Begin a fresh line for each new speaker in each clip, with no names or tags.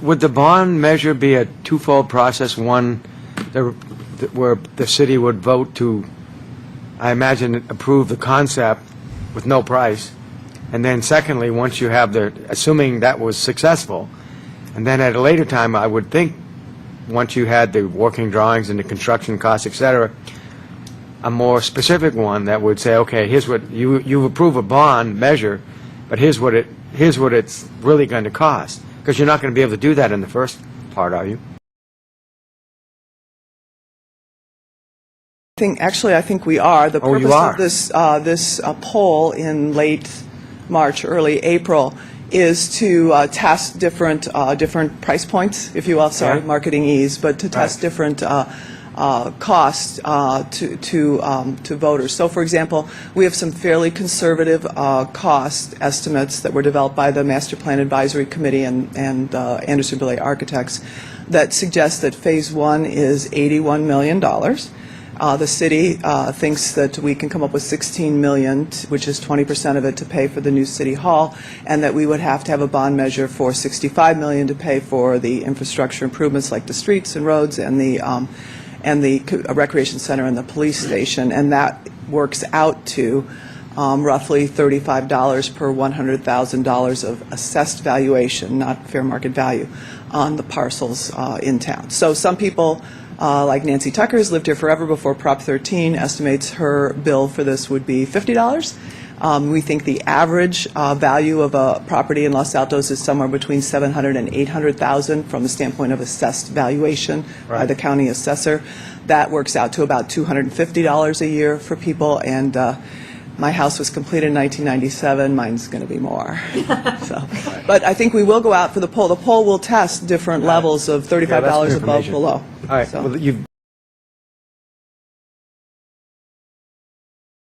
would the bond measure be a twofold process? One, where the city would vote to, I imagine, approve the concept with no price, and then secondly, once you have assuming that was successful, and then at a later time, I would think, once you had the working drawings and the construction costs, et cetera, a more specific one that would say, okay, here's what you approve a bond measure, but here's what it's really going to cost, because you're not going to be able to do that in the first part, are you?
I think we are. The purpose of this poll in late March, early April, is to test different price points, if you will. Sorry, marketing ease, but to test different costs to voters. So, for example, we have some fairly conservative cost estimates that were developed by the Master Plan Advisory Committee and Anderson Billet Architects that suggest that Phase 1 is $81 million. The city thinks that we can come up with $16 million, which is 20% of it, to pay for the new city hall, and that we would have to have a bond measure for $65 million to pay for the infrastructure improvements like the streets and roads and the recreation center and the police station, and that works out to roughly $35 per $100,000 of assessed valuation, not fair market value, on the parcels in town. So some people, like Nancy Tucker, who's lived here forever before Prop 13, estimates her bill for this would be $50. We think the average value of a property in Los Altos is somewhere between $700,000 and $800,000 from the standpoint of assessed valuation by the county assessor. That works out to about $250 a year for people, and my house was completed in 1997. Mine's going to be more. But I think we will go out for the poll. The poll will test different levels of $35 above, below.
All right.
So.
Well, you've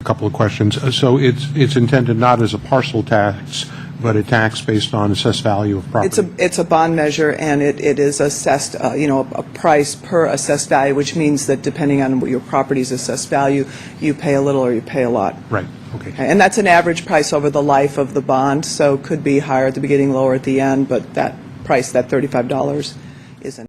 A couple of questions. So it's intended not as a parcel tax, but a tax based on assessed value of property.
It's a bond measure, and it is assessed, a price per assessed value, which means that depending on what your property's assessed value, you pay a little or you pay a lot.
Right. Okay.
And that's an average price over the life of the bond, so it could be higher at the beginning, lower at the end, but that price, that $35, is an